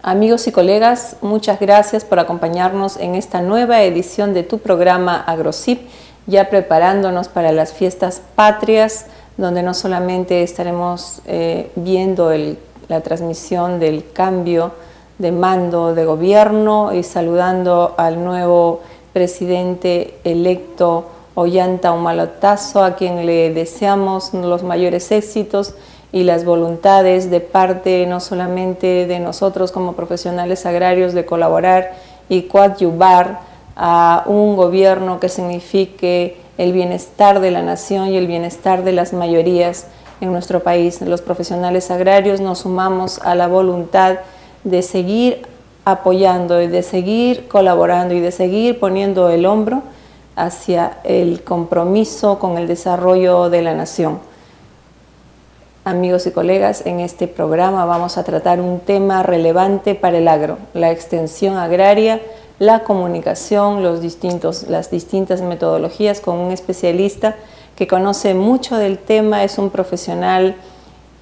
Amigos y colegas, muchas gracias por acompañarnos en esta nueva edición de tu programa AgroCip, ya preparándonos para las fiestas patrias, donde no solamente estaremos viendo la transmisión del cambio de mando de gobierno y saludando al nuevo presidente electo Ollanta Humala-Tasso, a quien le deseamos los mayores éxitos y las voluntades de parte no solamente de nosotros como profesionales agrarios de colaborar y coadyuvar a un gobierno que signifique el bienestar de la nación y el bienestar de las mayorías en nuestro país. Los profesionales agrarios nos sumamos a la voluntad de seguir apoyando y de seguir colaborando y de seguir poniendo el hombro hacia el compromiso con el desarrollo de la nación. Amigos y colegas, en este programa vamos a tratar un tema relevante para el agro, la extensión agraria, la comunicación, las distintas metodologías con un especialista que conoce mucho del tema, es un profesional,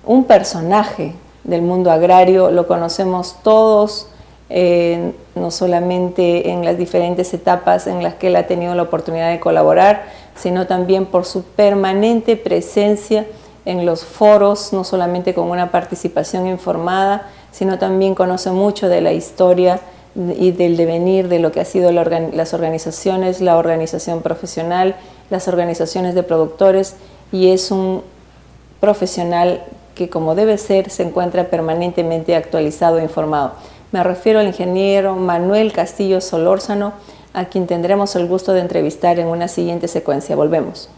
un personaje del mundo agrario, lo conocemos todos, no solamente en las diferentes etapas en las que él ha tenido la oportunidad de colaborar, sino también por su permanente presencia en los foros, no solamente con una participación informada, sino también conoce mucho de la historia y del devenir de lo que ha sido las organizaciones, la organización profesional, las organizaciones de productores, y es un profesional que, como debe ser, se encuentra permanentemente actualizado e informado. Me refiero al ingeniero Manuel Castillo Solórzano, a quien tendremos el gusto de entrevistar en una siguiente secuencia. Volvemos.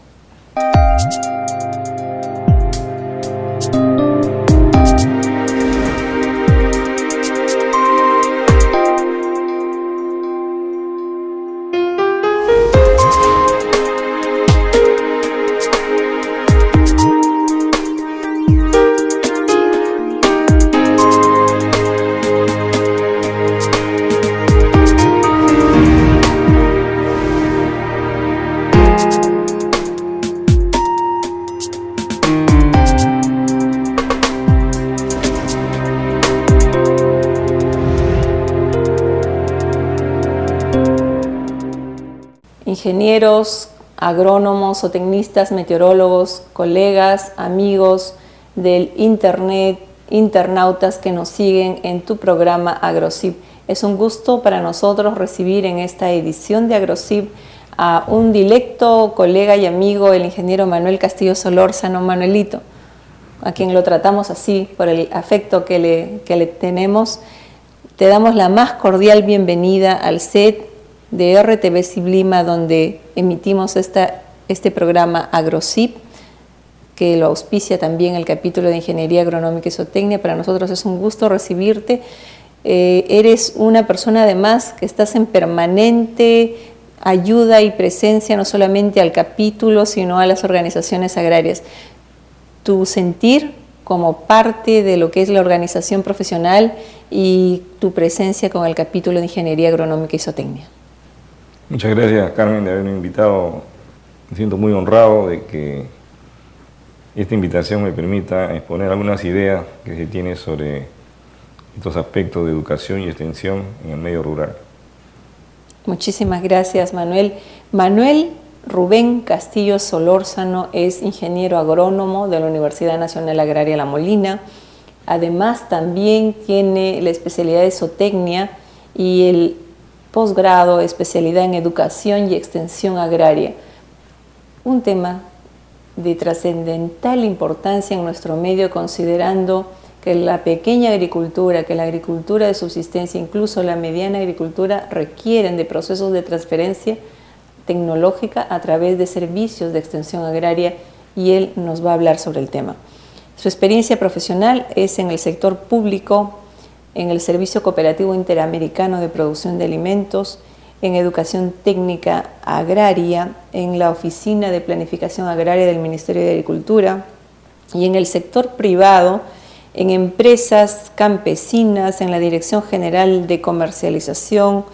Ingenieros, agrónomos o tecnistas, meteorólogos, colegas, amigos del internet, internautas que nos siguen en tu programa AgroCip. Es un gusto para nosotros recibir en esta edición de AgroCip a un directo colega y amigo, el ingeniero Manuel Castillo Solórzano, Manuelito, a quien lo tratamos así por el afecto que le tenemos. Te damos la más cordial bienvenida al set de RTV Ciblima, donde emitimos este programa AgroCip, que lo auspicia también el capítulo de Ingeniería Agronómica y Zootecnia. Para nosotros es un gusto recibirte. Eres una persona además que estás en permanente ayuda y presencia no solamente al capítulo, sino a las organizaciones agrarias. Tu sentir como parte de lo que es la organización profesional y tu presencia con el capítulo de Ingeniería Agronómica y Zootecnia. Muchas gracias, Carmen, de haberme invitado. Me siento muy honrado de que esta invitación me permita exponer algunas ideas que se tienen sobre estos aspectos de educación y extensión en el medio rural. Muchísimas gracias, Manuel. Manuel Rubén Castillo Solórzano es ingeniero agrónomo de la Universidad Nacional Agraria La Molina. Además, también tiene la especialidad de zootecnia y el posgrado, especialidad en educación y extensión agraria. Un tema de trascendental importancia en nuestro medio, considerando que la pequeña agricultura, que la agricultura de subsistencia, incluso la mediana agricultura, requieren de procesos de transferencia tecnológica a través de servicios de extensión agraria, y él nos va a hablar sobre el tema. Su experiencia profesional es en el sector público, en el Servicio Cooperativo Interamericano de Producción de Alimentos, en Educación Técnica Agraria, en la Oficina de Planificación Agraria del Ministerio de Agricultura, y en el sector privado, en empresas campesinas, en la Dirección General de Comercialización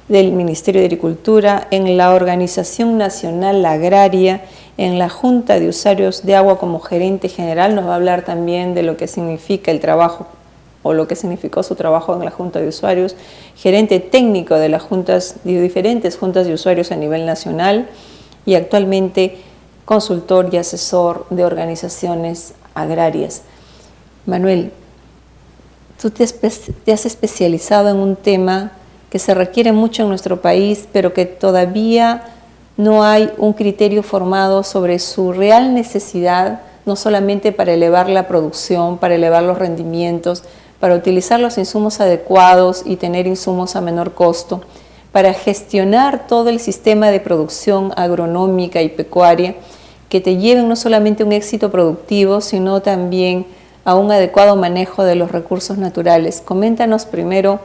del Ministerio de Agricultura, en la Organización Nacional Agraria, en la Junta de Usuarios de Agua como gerente general. Nos va a hablar también de lo que significa el trabajo o lo que significó su trabajo en la Junta de Usuarios, gerente técnico de las diferentes juntas de usuarios a nivel nacional, y actualmente consultor y asesor de organizaciones agrarias. Manuel, tú te has especializado en un tema que se requiere mucho en nuestro país, pero que todavía no hay un criterio formado sobre su real necesidad, no solamente para elevar la producción, para elevar los rendimientos, para utilizar los insumos adecuados y tener insumos a menor costo, para gestionar todo el sistema de producción agronómica y pecuaria, que te lleven no solamente a un éxito productivo, sino también a un adecuado manejo de los recursos naturales. Coméntanos primero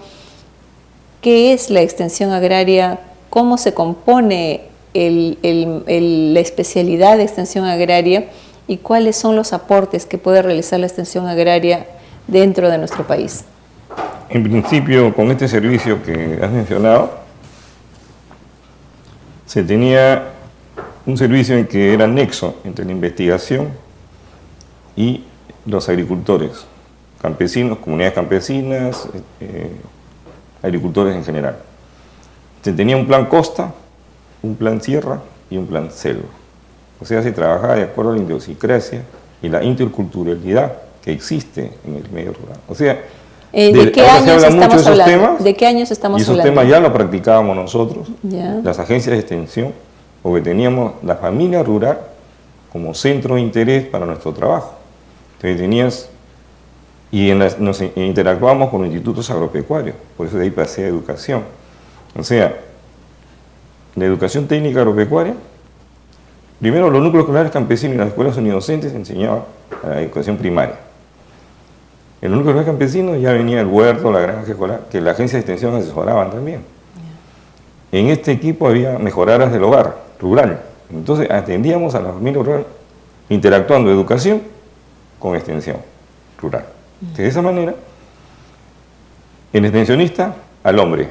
qué es la extensión agraria, cómo se compone la especialidad de extensión agraria y cuáles son los aportes que puede realizar la extensión agraria dentro de nuestro país. En principio, con este servicio que has mencionado, se tenía un servicio en que era nexo entre la investigación y los agricultores, campesinos, comunidades campesinas, agricultores en general. Se tenía un plan costa, un plan sierra y un plan selva. O sea, se trabajaba de acuerdo a la idiosincrasia y la interculturalidad que existe en el medio rural. O sea, ¿de qué años estamos hablando? Temas, ¿De qué años estamos hablando? Y esos temas ya lo practicábamos nosotros, las agencias de extensión, porque teníamos la familia rural como centro de interés para nuestro trabajo. Entonces nos interactuábamos con los institutos agropecuarios, por eso de ahí pasé a educación. O sea, la educación técnica agropecuaria, primero los núcleos escolares campesinos y las escuelas unidocentes enseñaban a la educación primaria. En los núcleos escolares campesinos ya venía el huerto, la granja escolar, que la agencia de extensión asesoraban también. En este equipo había mejoradoras del hogar rural. Entonces atendíamos a la familia rural interactuando educación con extensión rural. De esa manera, el extensionista al hombre,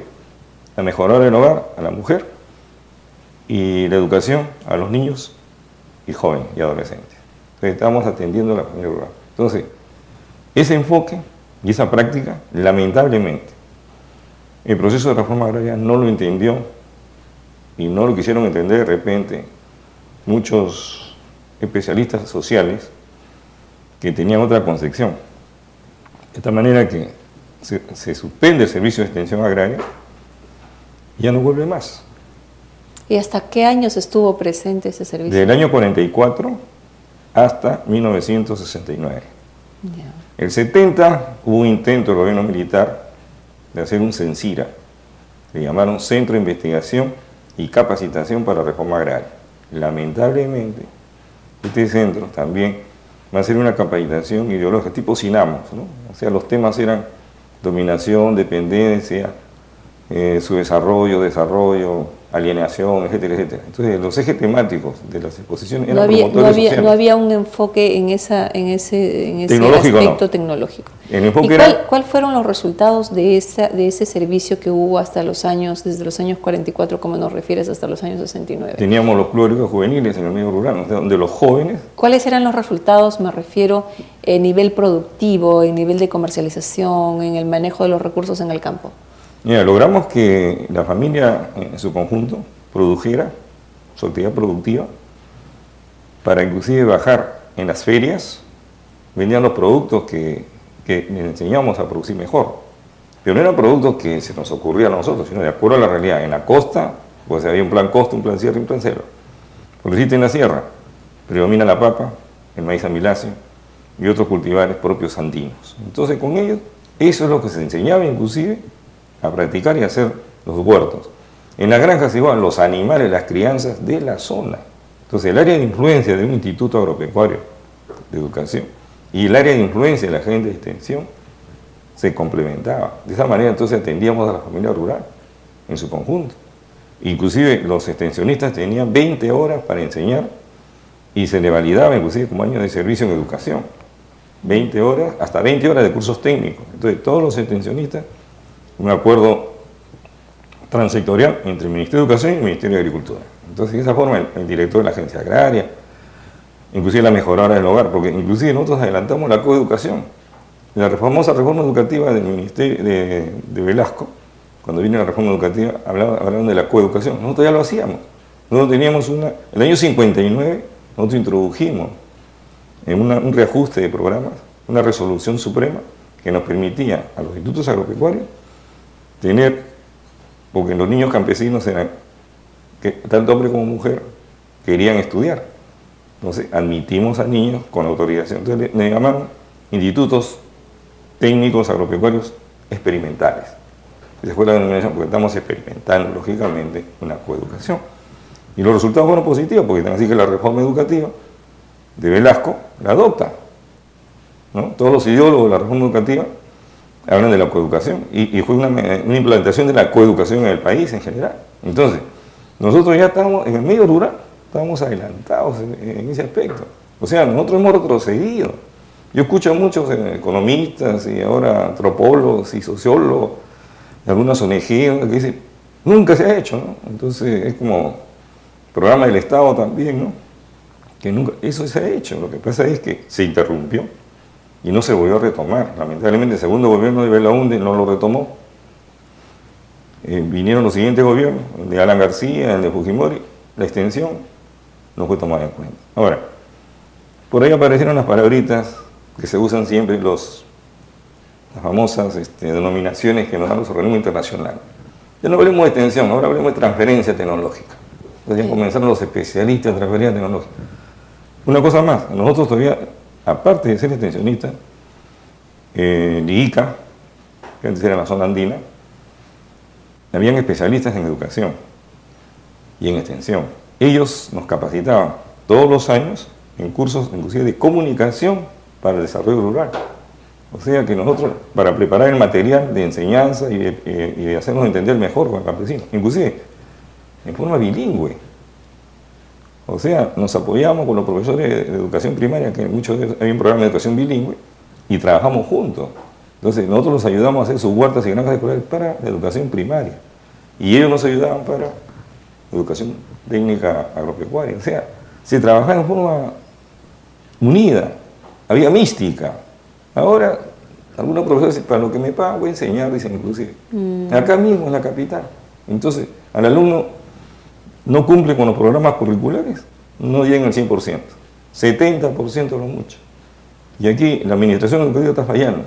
la mejoradora del hogar a la mujer y la educación a los niños y jóvenes y adolescentes. Entonces estamos atendiendo a la familia rural. Entonces, ese enfoque y esa práctica, lamentablemente, el proceso de reforma agraria no lo entendió y no lo quisieron entender de repente muchos especialistas sociales que tenían otra concepción. De esta manera que se suspende el servicio de extensión agraria y ya no vuelve más. ¿Y hasta qué años estuvo presente ese servicio? Desde el año 44 hasta 1969. El 70 hubo un intento del gobierno militar de hacer un CENSIRA, le llamaron Centro de Investigación y Capacitación para la Reforma Agraria. Lamentablemente, este centro también va a ser una capacitación ideológica tipo Sinamos, ¿no? O sea, los temas eran dominación, dependencia, su desarrollo, alienación, etcétera, etcétera. Entonces, los ejes temáticos de las exposiciones eran promotores sociales. No había un enfoque en ese aspecto tecnológico. El enfoque ¿Cuáles fueron los resultados de ese servicio que hubo hasta desde los años 44, como nos refieres, hasta los años 69? Teníamos los clóricos juveniles en el medio rural, o sea, donde los jóvenes... ¿Cuáles eran los resultados? Me refiero a nivel productivo, en nivel de comercialización, en el manejo de los recursos en el campo. Mira, logramos que la familia en su conjunto produjera su actividad productiva para inclusive bajar en las ferias, vendían los productos que les enseñamos a producir mejor. Pero no eran productos que se nos ocurrían a nosotros, sino de acuerdo a la realidad. En la costa, pues había un plan costa, un plan sierra y un plan selva. Porque existe en la sierra, predomina la papa, el maíz amiláceo, y otros cultivares propios andinos. Entonces con ellos, eso es lo que se enseñaba inclusive a practicar y a hacer los huertos. En las granjas igual, los animales, las crianzas de la zona. Entonces el área de influencia de un instituto agropecuario de educación y el área de influencia de la gente de extensión se complementaba. De esa manera entonces atendíamos a la familia rural en su conjunto. Inclusive los extensionistas tenían 20 horas para enseñar y se le validaba inclusive como año de servicio en educación. 20 horas, hasta 20 horas de cursos técnicos. Entonces todos los extensionistas, un acuerdo transsectorial entre el Ministerio de Educación y el Ministerio de Agricultura. Entonces de esa forma el director de la agencia agraria, inclusive la mejoradora del hogar, porque inclusive nosotros adelantamos la coeducación. La famosa reforma educativa del Ministerio de Velasco, cuando vino la reforma educativa, hablaban de la coeducación. Nosotros ya lo hacíamos. Nosotros teníamos en el año 59, nosotros introdujimos en un reajuste de programas, una resolución suprema que nos permitía a los institutos agropecuarios tener, porque los niños campesinos eran, que tanto hombre como mujer, querían estudiar. Entonces admitimos a niños con autorización. Entonces le llamaron institutos técnicos agropecuarios experimentales. Esa fue la denominación, porque estamos experimentando, lógicamente, una coeducación. Y los resultados fueron positivos, porque así que la reforma educativa de Velasco la adopta, ¿no? Todos los ideólogos de la reforma educativa hablan de la coeducación, y fue una implantación de la coeducación en el país en general. Entonces, nosotros ya estamos en el medio rural, estamos adelantados en ese aspecto. O sea, nosotros hemos retrocedido. Yo escucho a muchos economistas y ahora antropólogos y sociólogos, y algunas ONG que dicen, nunca se ha hecho, ¿no? Entonces es como programa del Estado también, ¿no? Que nunca, eso se ha hecho. Lo que pasa es que se interrumpió y no se volvió a retomar. Lamentablemente el segundo gobierno de Belaúnde no lo retomó. Vinieron los siguientes gobiernos, el de Alan García, el de Fujimori, la extensión no fue tomada en cuenta. Ahora, por ahí aparecieron las palabritas que se usan siempre, las famosas denominaciones que nos dan los organismos internacionales. Ya no hablemos de extensión, ahora hablemos de transferencia tecnológica. Entonces ya comenzaron los especialistas en transferencia tecnológica. Una cosa más, nosotros todavía, aparte de ser extensionistas, el IICA, que antes era la zona andina, habían especialistas en educación y en extensión. Ellos nos capacitaban todos los años en cursos inclusive de comunicación para el desarrollo rural. O sea que nosotros, para preparar el material de enseñanza y de hacernos entender mejor con el campesino, inclusive en forma bilingüe. O sea, nos apoyamos con los profesores de educación primaria, que muchos de ellos hay un programa de educación bilingüe, y trabajamos juntos. Entonces nosotros los ayudamos a hacer sus huertas y granjas escolares para la educación primaria. Y ellos nos ayudaban para educación técnica agropecuaria. O sea, se trabajaba en forma unida, había mística. Ahora, algunos profesores dicen, para lo que me pagan voy a enseñar, dicen inclusive. Acá mismo, en la capital. Entonces, al alumno no cumple con los programas curriculares, no llegan al 100%, 70% lo mucho. Y aquí la administración educativa está fallando.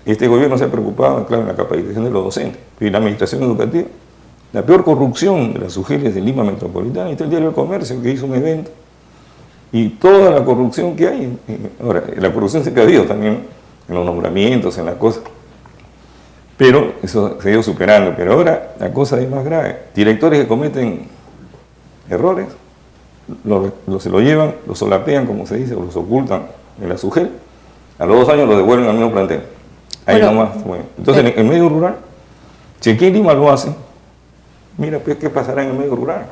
Este gobierno se ha preocupado, claro, en la capacitación de los docentes. Y la administración educativa, la peor corrupción de las UGELs de Lima Metropolitana, y está el Diario del Comercio, que hizo un evento. Y toda la corrupción que hay, ahora, la corrupción siempre ha habido también en los nombramientos, en las cosas, pero eso se ha ido superando. Pero ahora la cosa es más grave. Directores que cometen errores, se lo llevan, lo solapean, como se dice, o los ocultan en la SUGEL, a los 2 años lo devuelven al mismo plantel. Ahí bueno, nomás. Bueno. Entonces, en el medio rural, si aquí en Lima lo hacen, mira pues qué pasará en el medio rural.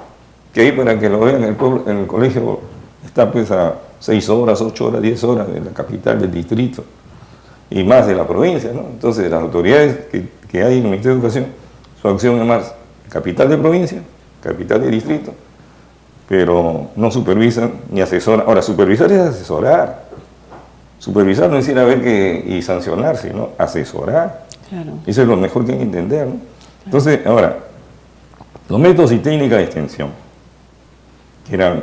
Que ahí, para que lo vean, en el colegio está pues a 6 horas, 8 horas, 10 horas de la capital del distrito y más de la provincia, ¿no? Entonces las autoridades que hay en el Ministerio de Educación, su acción es más capital de provincia, capital de distrito, pero no supervisan ni asesoran. Ahora, supervisar es asesorar. Supervisar no es ir a ver y sancionar, sino asesorar. Claro. Eso es lo mejor que hay que entender, ¿no? Claro. Entonces, ahora, los métodos y técnicas de extensión, que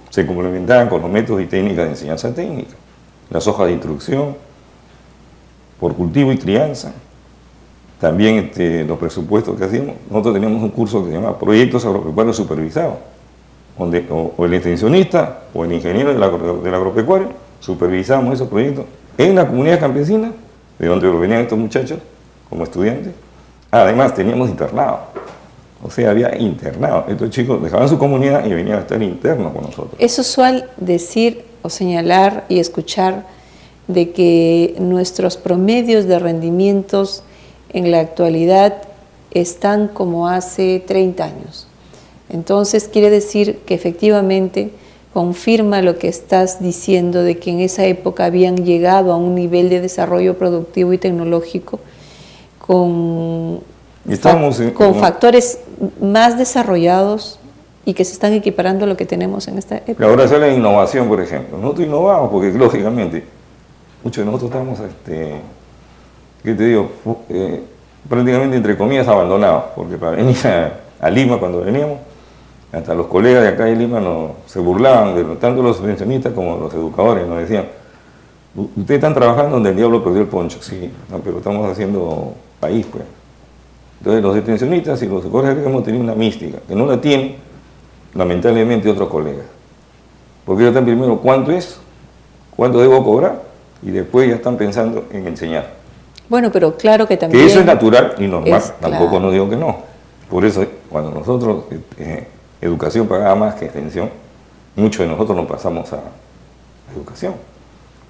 se complementaban con los métodos y técnicas de enseñanza técnica, las hojas de instrucción, por cultivo y crianza, también los presupuestos que hacíamos. Nosotros teníamos un curso que se llama Proyectos Agropecuarios Supervisados, donde o el extensionista o el ingeniero del agropecuario supervisamos esos proyectos en la comunidad campesina, de donde venían estos muchachos como estudiantes. Además, teníamos internado. O sea, había internado. Estos chicos dejaban su comunidad y venían a estar internos con nosotros. Es usual decir o señalar y escuchar de que nuestros promedios de rendimientos en la actualidad están como hace 30 años. Entonces, quiere decir que efectivamente confirma lo que estás diciendo de que en esa época habían llegado a un nivel de desarrollo productivo y tecnológico con factores más desarrollados y que se están equiparando a lo que tenemos en esta época. Ahora sale la innovación, por ejemplo. Nosotros innovamos porque, lógicamente, muchos de nosotros estamos, ¿qué te digo? Prácticamente, entre comillas, abandonados, porque para venir a Lima, cuando veníamos, hasta los colegas de acá de Lima se burlaban, tanto los pensionistas como los educadores, nos decían, ustedes están trabajando donde el diablo perdió el poncho. Sí, no, pero estamos haciendo país, pues. Entonces los extensionistas y los educadores hemos tenido una mística, que no la tienen, lamentablemente, otros colegas. Porque ellos están primero, ¿cuánto es? ¿Cuánto debo cobrar? Y después ya están pensando en enseñar. Bueno, pero claro que también... Que eso es natural y normal, tampoco claro. No digo que no. Por eso, cuando nosotros, educación pagaba más que extensión, muchos de nosotros nos pasamos a educación.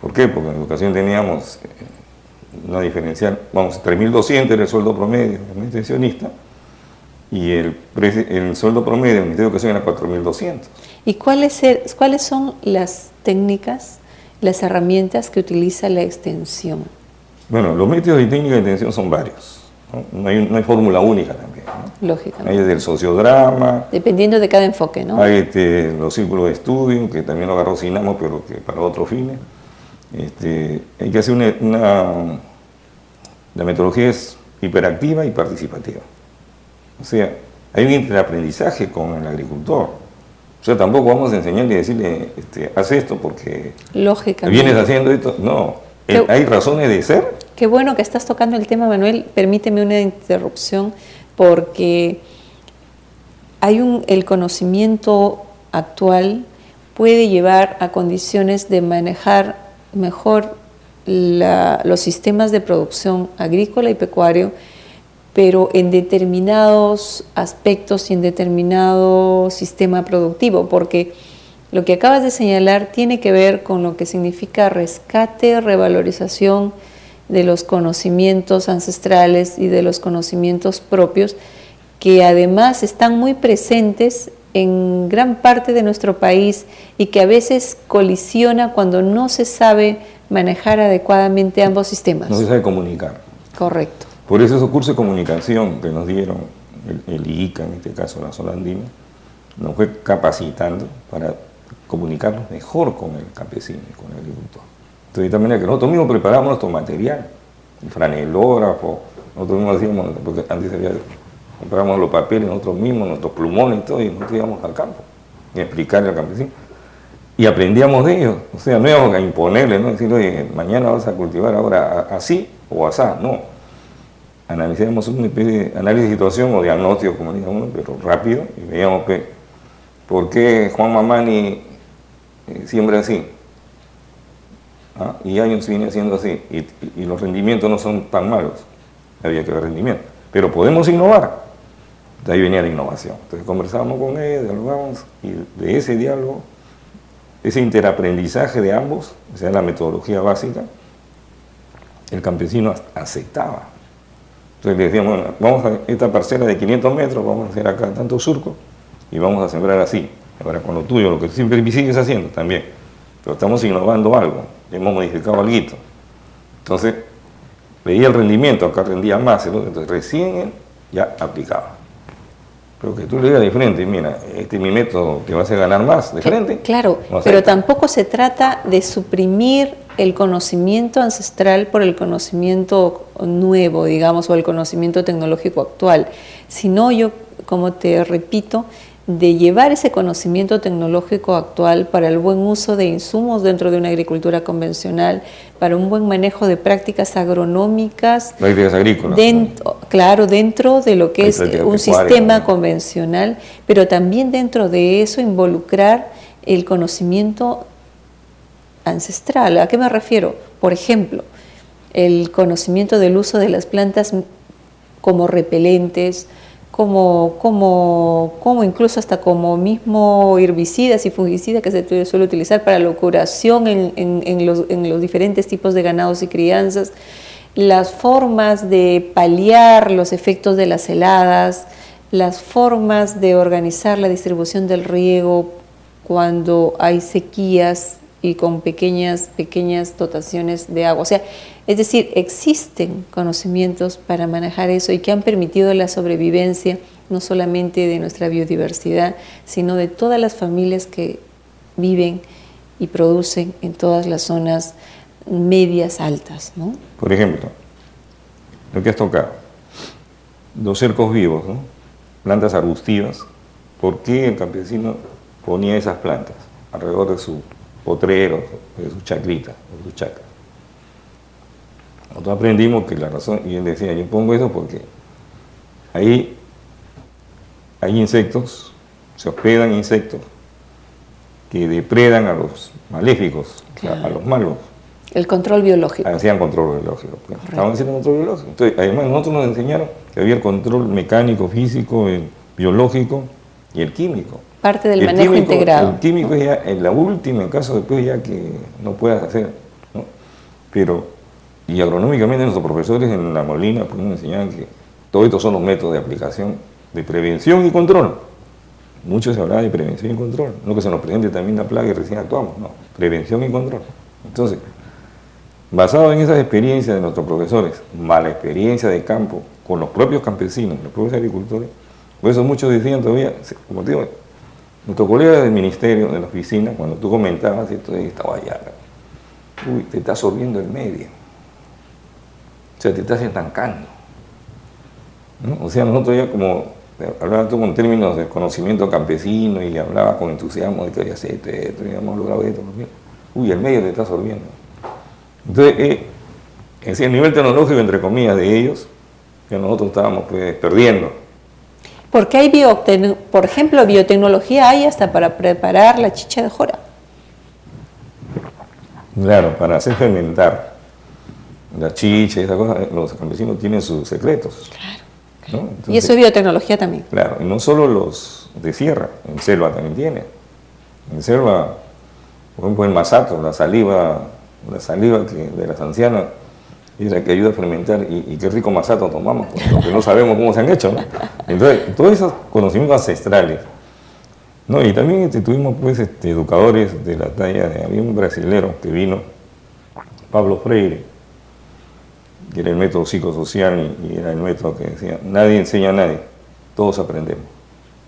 ¿Por qué? Porque en educación teníamos una diferencial, vamos, 3.200 era el sueldo promedio de un extensionista, y el sueldo promedio del Ministerio de Educación era 4.200. ¿Y cuáles son las técnicas, las herramientas que utiliza la extensión? Bueno, los métodos y técnicas de extensión son varios. No hay fórmula única también, ¿no? Lógicamente. Hay del sociodrama. Dependiendo de cada enfoque, ¿no? Hay los círculos de estudio, que también lo agarró Sinamo, pero que para otros fines. Hay que hacer la metodología es hiperactiva y participativa. O sea, hay un interaprendizaje con el agricultor. O sea, tampoco vamos a enseñarle y decirle, haz esto porque vienes haciendo esto. No, hay razones de ser. Qué bueno que estás tocando el tema, Manuel. Permíteme una interrupción porque el conocimiento actual puede llevar a condiciones de manejar mejor los sistemas de producción agrícola y pecuario, pero en determinados aspectos y en determinado sistema productivo, porque lo que acabas de señalar tiene que ver con lo que significa rescate, revalorización de los conocimientos ancestrales y de los conocimientos propios, que además están muy presentes en gran parte de nuestro país y que a veces colisiona cuando no se sabe manejar adecuadamente ambos sistemas. No se sabe comunicar. Correcto. Por eso esos cursos de comunicación que nos dieron, el IICA, en este caso la zona andina, nos fue capacitando para comunicarnos mejor con el campesino y con el agricultor. Entonces, de tal manera que nosotros mismos preparamos nuestro material, el franelógrafo, nosotros mismos hacíamos, porque antes comprábamos los papeles nosotros mismos, nuestros plumones y todo, y nosotros íbamos al campo y a explicarle al campesino. Y aprendíamos de ellos, o sea, no íbamos a imponerle, ¿no? Decir, oye, mañana vas a cultivar ahora así o asá, no. Analizamos una especie de análisis de situación o diagnóstico, como diga uno, pero rápido, y veíamos por qué Juan Mamani siembra así. ¿Ah? Y años viene haciendo así, y los rendimientos no son tan malos, había que ver rendimiento, pero podemos innovar. De ahí venía la innovación. Entonces conversábamos con ellos, dialogábamos, y de ese diálogo, ese interaprendizaje de ambos, o sea, la metodología básica, el campesino aceptaba. Entonces le decíamos, bueno, vamos a esta parcela de 500 metros, vamos a hacer acá tantos surcos, y vamos a sembrar así. Ahora con lo tuyo, lo que siempre sigues haciendo también, pero estamos innovando algo, hemos modificado algo. Entonces, veía el rendimiento, acá rendía más, entonces recién él ya aplicaba. Pero que tú le digas de frente, mira, este es mi método, te va a hacer ganar más, de frente. Claro, pero tampoco se trata de suprimir el conocimiento ancestral por el conocimiento nuevo, digamos, o el conocimiento tecnológico actual, sino yo, como te repito, de llevar ese conocimiento tecnológico actual para el buen uso de insumos dentro de una agricultura convencional, para un buen manejo de prácticas agronómicas. Prácticas agrícolas. Claro, dentro de lo que es un sistema convencional, pero también dentro de eso involucrar el conocimiento ancestral. ¿A qué me refiero? Por ejemplo, el conocimiento del uso de las plantas como repelentes, como incluso hasta como mismo herbicidas y fungicidas que se suele utilizar para la curación en los diferentes tipos de ganados y crianzas, las formas de paliar los efectos de las heladas, las formas de organizar la distribución del riego cuando hay sequías y con pequeñas dotaciones de agua. O sea, es decir, existen conocimientos para manejar eso y que han permitido la sobrevivencia no solamente de nuestra biodiversidad, sino de todas las familias que viven y producen en todas las zonas medias altas, ¿no? Por ejemplo, lo que has tocado, los cercos vivos, ¿no? Plantas arbustivas. ¿Por qué el campesino ponía esas plantas alrededor de su potrero, de su chacrita, de su chacra? Nosotros aprendimos que la razón, y él decía, yo pongo eso porque ahí hay insectos, se hospedan insectos que depredan a los maléficos, claro, a los malos. El control biológico. Hacían control biológico. Estaban haciendo control biológico. Entonces, además, nosotros nos enseñaron que había el control mecánico, físico, el biológico y el químico. Parte del manejo integrado. El químico es ya en la última, en caso después ya que no puedas hacer, ¿no? Pero, y agronómicamente nuestros profesores en La Molina pues, nos enseñaban que todos estos son los métodos de aplicación de prevención y control. Mucho se hablaba de prevención y control, no que se nos presente también la plaga y recién actuamos, no, prevención y control. Entonces, basado en esas experiencias de nuestros profesores, más la experiencia de campo con los propios campesinos, los propios agricultores, por eso muchos decían todavía, como te digo, nuestros colegas del ministerio, de la oficina, cuando tú comentabas, esto estaba allá, uy, te está absorbiendo el medio, o sea, te estás estancando, ¿no? O sea, nosotros ya como, hablaba tú con términos de conocimiento campesino y hablaba con entusiasmo de que había esto, y hemos logrado esto, uy, el medio te está absorbiendo. Entonces, ese nivel tecnológico, entre comillas, de ellos, que nosotros estábamos pues perdiendo. Porque hay por ejemplo, biotecnología hay hasta para preparar la chicha de jora. Claro, para hacer fermentar la chicha y esas cosas, los campesinos tienen sus secretos. Claro. ¿No? Entonces, y eso es biotecnología también. Claro, y no solo los de sierra, en selva también tiene. En selva, por ejemplo, en Masato, la saliva de las ancianas es la que ayuda a fermentar y qué rico masato tomamos, porque no sabemos cómo se han hecho, ¿no? Entonces, todos esos conocimientos ancestrales, ¿no? Y también tuvimos pues educadores de la talla de, había un brasilero que vino, Pablo Freire, que era el método psicosocial y era el método que decía, nadie enseña a nadie, todos aprendemos,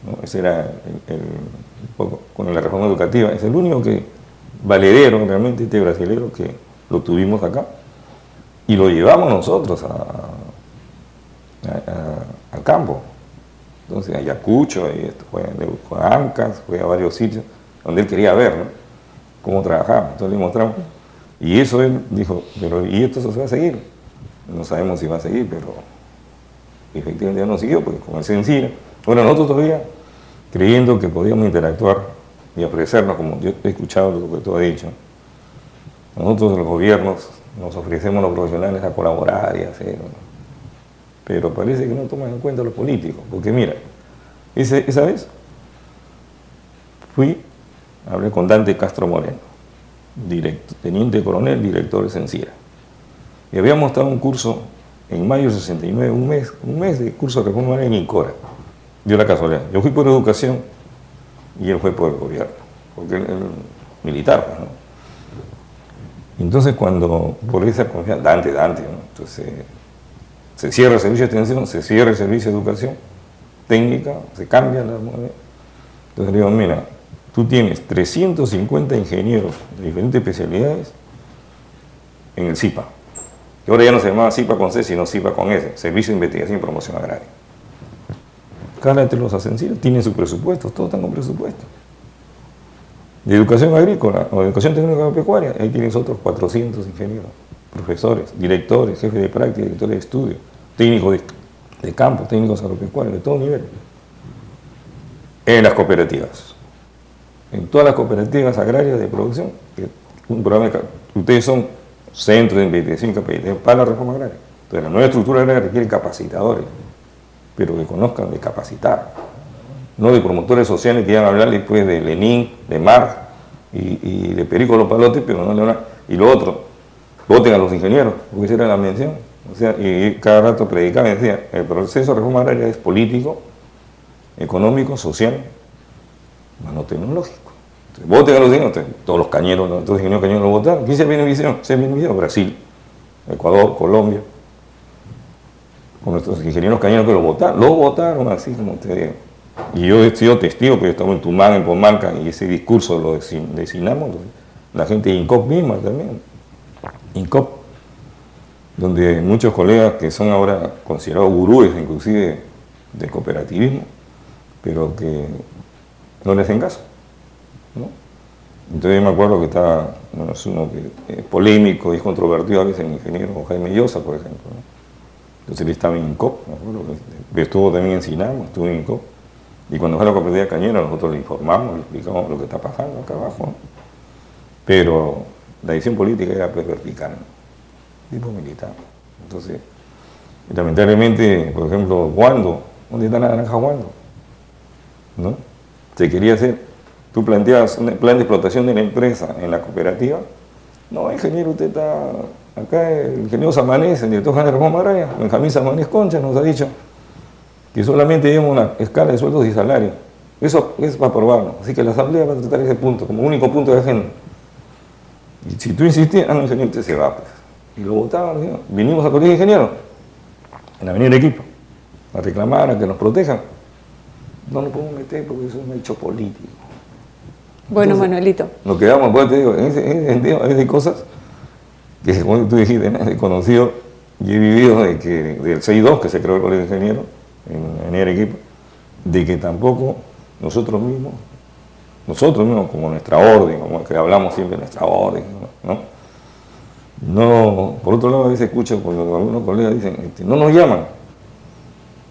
¿no? Ese era un poco con la reforma educativa, es el único valedero realmente este brasilero que lo tuvimos acá y lo llevamos nosotros al campo. Entonces a Ayacucho, fue a Ancas, fue a varios sitios donde él quería ver, ¿no? Cómo trabajaba. Entonces le mostramos. Y eso él dijo, pero ¿y esto se va a seguir? No sabemos si va a seguir, pero efectivamente ya no siguió, porque como es sencillo. Bueno, nosotros todavía creyendo que podíamos interactuar y ofrecernos, como yo he escuchado lo que tú has dicho, nosotros los gobiernos nos ofrecemos los profesionales a colaborar y hacer, ¿no? Pero parece que no toman en cuenta los políticos, porque mira, esa vez hablé con Dante Castro Moreno, teniente coronel, director de Sencira, y habíamos dado un curso en mayo del 69, un mes de curso de reforma agraria en Incora. Dio la casualidad, yo fui por educación y él fue por el gobierno, porque él militar, pues, ¿no? Entonces cuando, por esa confianza, Dante, ¿no? Entonces se cierra el servicio de extensión, se cierra el servicio de educación técnica, se cambia la moneda. Entonces le digo, mira, tú tienes 350 ingenieros de diferentes especialidades en el CIPA, que ahora ya no se llamaba CIPA con C, sino CIPA con S, Servicio de Investigación y Promoción Agraria. Cálatelos a Sencira, tienen sus presupuestos, todos están con presupuesto. De educación agrícola o de educación técnica agropecuaria, ahí tienes otros 400 ingenieros, profesores, directores, jefes de práctica, directores de estudio, técnicos de campo, técnicos agropecuarios, de todo nivel. En las cooperativas, en todas las cooperativas agrarias de producción, que un programa ustedes son centros de investigación y capacitación para la reforma agraria. Entonces, la nueva estructura agraria requiere capacitadores, pero que conozcan de capacitar, no de promotores sociales que iban a hablar después de Lenin, de Marx y de Perico Los Palotes, pero no le van a... Y lo otro, voten a los ingenieros, porque esa era la mención. O sea, y cada rato predicaba y decía, el proceso de reforma agraria es político, económico, social, no tecnológico. Entonces, voten a los ingenieros, todos los cañeros, todos los ingenieros cañeros lo votaron. ¿Quién se viene visión? Se viene visión Brasil, Ecuador, Colombia, con nuestros ingenieros cañeros que lo votaron así como ustedes digan. Y yo he sido testigo, porque estaba en Tumán, en Pomalca, y ese discurso lo designamos, la gente de INCOP misma también, INCOP, donde muchos colegas que son ahora considerados gurúes, inclusive del cooperativismo, pero que no le hacen caso, ¿no? Entonces yo me acuerdo que estaba, bueno, es uno que es polémico y es controvertido a veces, el ingeniero Jaime Llosa, por ejemplo, ¿no? Entonces él estaba en INCOP, me acuerdo, que estuvo también en Sinamo, estuvo en INCOP, y cuando fue a la cooperativa cañera nosotros le informamos, le explicamos lo que está pasando acá abajo, ¿no? Pero la decisión política era pues vertical, tipo militar. Entonces, lamentablemente, por ejemplo, Guando, ¿dónde está la naranja Guando? ¿No? Se quería hacer, tú planteabas un plan de explotación de la empresa en la cooperativa. No, ingeniero, usted está acá, el ingeniero Samanés, el director general de Reforma Agraria, Benjamín Samanés Concha, nos ha dicho que solamente llevamos una escala de sueldos y salarios. Eso es para probarlo. Así que la Asamblea va a tratar ese punto como único punto de agenda. Y si tú insistías, no, ingeniero, usted se va, pues. Y lo votaban, ¿no? Vinimos al colegio de ingenieros, en la avenida Arequipa, a reclamar, a que nos protejan. No nos podemos meter porque eso es un hecho político. Bueno, Entonces, Manuelito. nos quedamos, pues te digo, en ese sentido, hay cosas que, como tú dijiste, he conocido y he vivido del 6-2 que se creó el colegio de ingenieros, en la avenida Arequipa, de que tampoco nosotros mismos, como nuestra orden, como que hablamos siempre de nuestra orden, ¿no? No, por otro lado, a veces escucho cuando algunos colegas dicen, no nos llaman.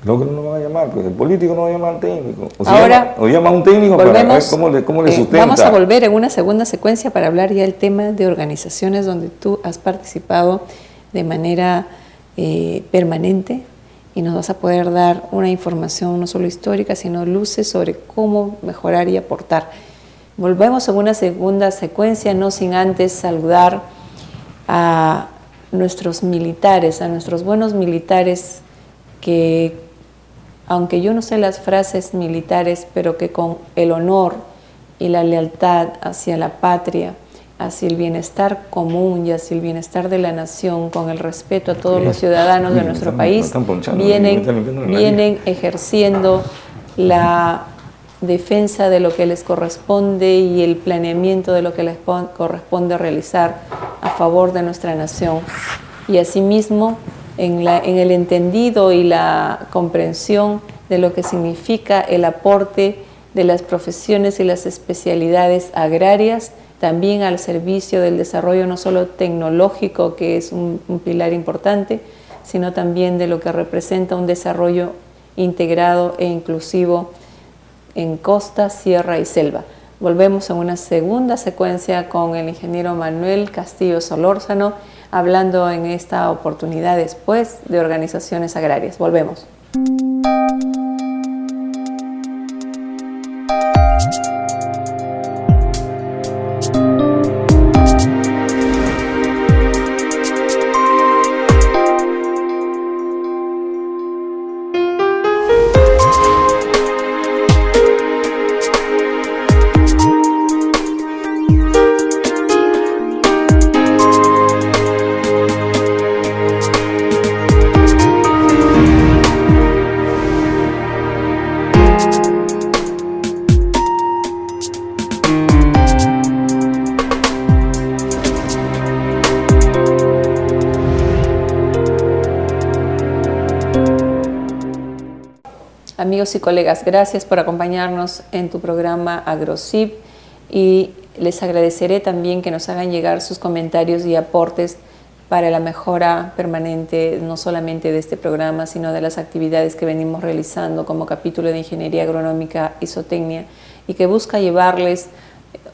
Creo que no nos van a llamar, porque el político no va a llamar al técnico. O llama a un técnico para ver cómo le sustenta. Vamos a volver en una segunda secuencia para hablar ya del tema de organizaciones donde tú has participado de manera permanente y nos vas a poder dar una información no solo histórica, sino luces sobre cómo mejorar y aportar. Volvemos en una segunda secuencia, no sin antes saludar a nuestros militares, a nuestros buenos militares que, aunque yo no sé las frases militares, pero que con el honor y la lealtad hacia la patria, hacia el bienestar común y hacia el bienestar de la nación, con el respeto a todos los ciudadanos de nuestro país, vienen ejerciendo la defensa de lo que les corresponde y el planeamiento de lo que les corresponde realizar a favor de nuestra nación. Y asimismo, en el entendido y la comprensión de lo que significa el aporte de las profesiones y las especialidades agrarias, también al servicio del desarrollo no solo tecnológico, que es un pilar importante, sino también de lo que representa un desarrollo integrado e inclusivo en costa, sierra y selva. Volvemos en una segunda secuencia con el ingeniero Manuel Castillo Solórzano, hablando en esta oportunidad después de organizaciones agrarias. Volvemos. Amigos y colegas, gracias por acompañarnos en tu programa AgroCip y les agradeceré también que nos hagan llegar sus comentarios y aportes para la mejora permanente, no solamente de este programa, sino de las actividades que venimos realizando como capítulo de Ingeniería Agronómica y Zootecnia y que busca llevarles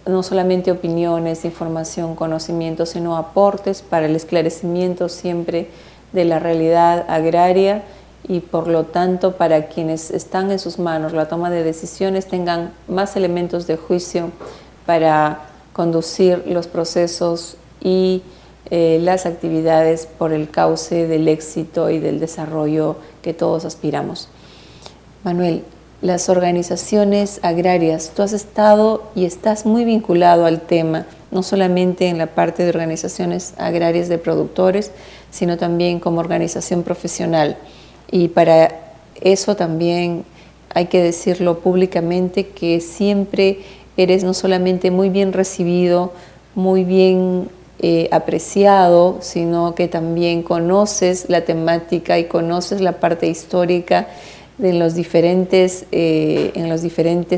no solamente opiniones, información, conocimiento, sino aportes para el esclarecimiento siempre de la realidad agraria y por lo tanto para quienes están en sus manos la toma de decisiones tengan más elementos de juicio para conducir los procesos y las actividades por el cauce del éxito y del desarrollo que todos aspiramos. Manuel, las organizaciones agrarias, tú has estado y estás muy vinculado al tema, no solamente en la parte de organizaciones agrarias de productores, sino también como organización profesional. Y para eso también hay que decirlo públicamente que siempre eres no solamente muy bien recibido, muy bien apreciado, sino que también conoces la temática y conoces la parte histórica en los diferentes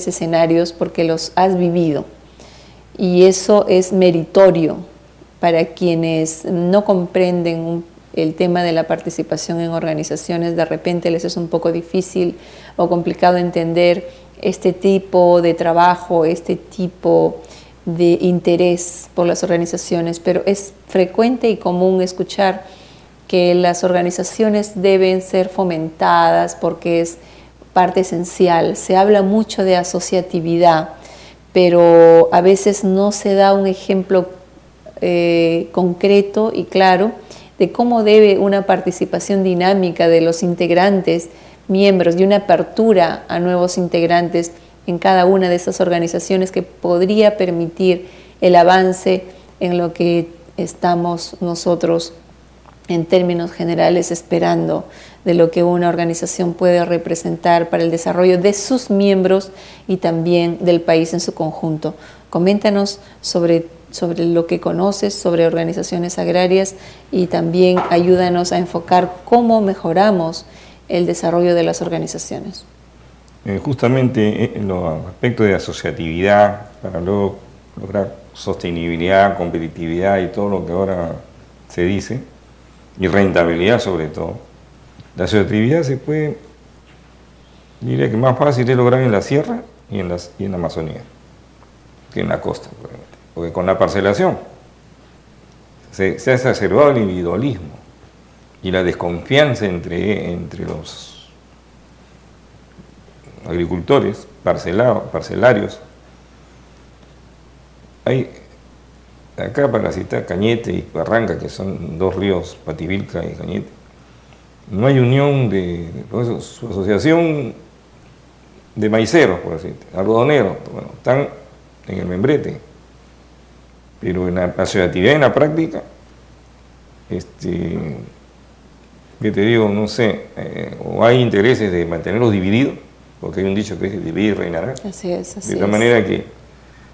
escenarios porque los has vivido. Y eso es meritorio para quienes no comprenden el tema de la participación en organizaciones. De repente les es un poco difícil o complicado entender este tipo de trabajo, este tipo de interés por las organizaciones, pero es frecuente y común escuchar que las organizaciones deben ser fomentadas porque es parte esencial. Se habla mucho de asociatividad, pero a veces no se da un ejemplo concreto y claro de cómo debe una participación dinámica de los integrantes, miembros, y una apertura a nuevos integrantes en cada una de esas organizaciones que podría permitir el avance en lo que estamos nosotros en términos generales esperando de lo que una organización puede representar para el desarrollo de sus miembros y también del país en su conjunto. Coméntanos sobre lo que conoces sobre organizaciones agrarias y también ayúdanos a enfocar cómo mejoramos el desarrollo de las organizaciones. Justamente en los aspectos de asociatividad, para luego lograr sostenibilidad, competitividad y todo lo que ahora se dice, y rentabilidad sobre todo. La asociatividad se puede, diría que más fácil es lograr en la sierra y en la Amazonía, que en la costa, porque con la parcelación se ha exacerbado el individualismo y la desconfianza entre los agricultores parcelarios. Hay acá, para citar Cañete y Barranca, que son dos ríos, Pativilca y Cañete, no hay unión su asociación de maiceros, por decir, algodoneros, bueno, están en el membrete, pero en la asociatividad, en la práctica, ¿qué te digo? No sé, o hay intereses de mantenerlos divididos, porque hay un dicho que es dividir y reinar. Así es, así de tal manera que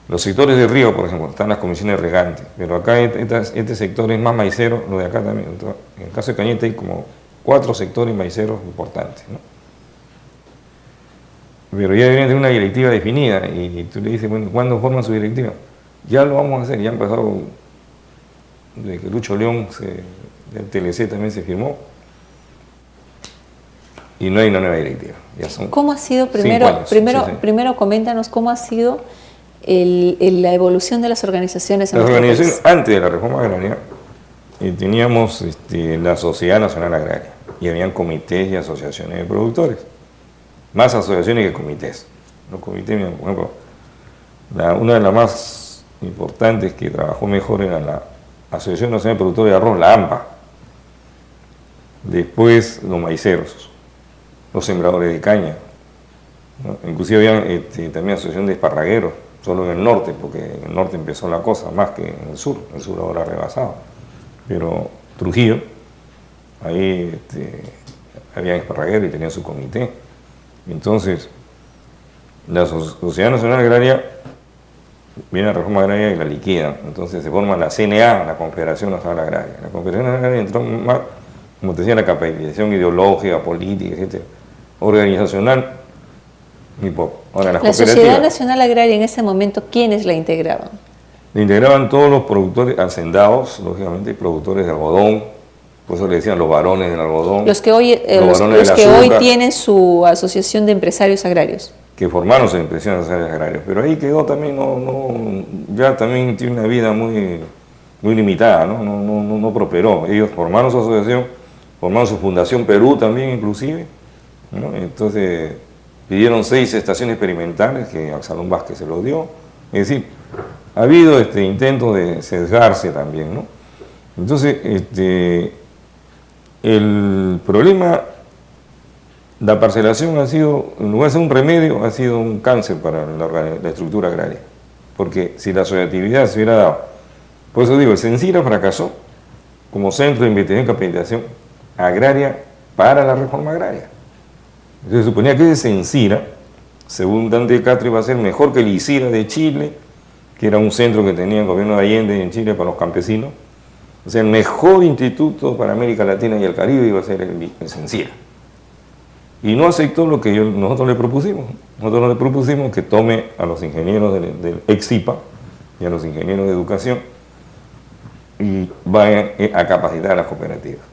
los sectores de río, por ejemplo, están las comisiones regantes, pero acá este sector es más maicero, lo de acá también. Entonces, en el caso de Cañete hay como 4 sectores maiceros importantes, ¿no? Pero ya deberían tener una directiva definida y tú le dices, bueno, ¿cuándo forman su directiva? Ya lo vamos a hacer, ya han pasado, desde que Lucho León, del TLC también se firmó, y no hay una nueva directiva. Ya son ¿Cómo ha sido, primero coméntanos cómo ha sido la evolución de las organizaciones en nuestro país? Antes de la reforma agraria, teníamos la Sociedad Nacional Agraria, y habían comités y asociaciones de productores, más asociaciones que comités. Los comités, por ejemplo, una de las más importantes que trabajó mejor era la Asociación Nacional de Productores de Arroz, la AMPA. Después los maiceros, los sembradores de caña, ¿no? Inclusive había también asociación de esparragueros, solo en el norte, porque en el norte empezó la cosa más que en el sur ahora ha rebasado. Pero Trujillo, ahí había esparragueros y tenían su comité. Entonces, la Sociedad Nacional Agraria viene la reforma agraria y la liquidan. Entonces se forma la CNA, la Confederación Nacional Agraria. La Confederación Agraria entró más, como te decía, la capitalización ideológica, política, etc. Organizacional, muy poco. Ahora, la Sociedad Nacional Agraria en ese momento, ¿quiénes la integraban? La integraban todos los productores hacendados, lógicamente, productores de algodón, por eso le decían los varones del algodón. Los que hoy tienen su asociación de empresarios agrarios. que formaron sus empresas nacionales agrarias, pero ahí quedó también, ya también tiene una vida muy limitada, no prosperó. Ellos formaron su asociación, formaron su Fundación Perú también inclusive, ¿no? Entonces pidieron 6 estaciones experimentales que Absalón Vázquez se los dio. Es decir, ha habido intento de sesgarse también, ¿no? Entonces, el problema, la parcelación ha sido, en lugar de ser un remedio, ha sido un cáncer para la estructura agraria. Porque si la asociatividad se hubiera dado, por eso digo, el CENSIRA fracasó como centro de investigación y capacitación agraria para la reforma agraria. Entonces se suponía que ese CENSIRA, según Dante Castro, iba a ser mejor que el ICIRA de Chile, que era un centro que tenía el gobierno de Allende en Chile para los campesinos. O sea, el mejor instituto para América Latina y el Caribe iba a ser el CENSIRA. Y no aceptó lo que nosotros le propusimos. Nosotros le propusimos que tome a los ingenieros del EXIPA y a los ingenieros de educación y vayan a capacitar a las cooperativas.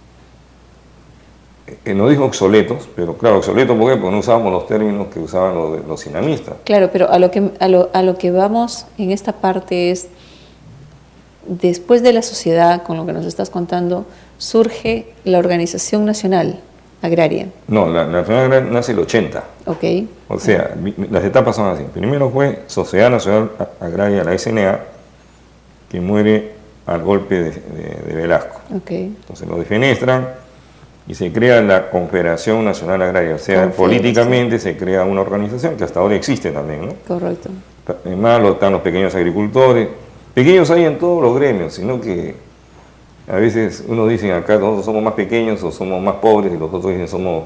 No dijo obsoletos, pero claro, obsoletos ¿por qué? Porque no usábamos los términos que usaban los sinamistas. Claro, pero a lo que vamos en esta parte es, después de la sociedad, con lo que nos estás contando, surge la Organización Nacional Agraria. No, la Nacional Agraria nace el 80. Ok. O sea, las etapas son así. Primero fue Sociedad Nacional Agraria, la SNA, que muere al golpe de Velasco. Okay. Entonces lo defenestran y se crea la Confederación Nacional Agraria. O sea, políticamente se crea una organización que hasta ahora existe también, ¿no? Correcto. Además están los pequeños agricultores. Pequeños hay en todos los gremios, sino que a veces uno dice acá nosotros somos más pequeños o somos más pobres y los otros dicen somos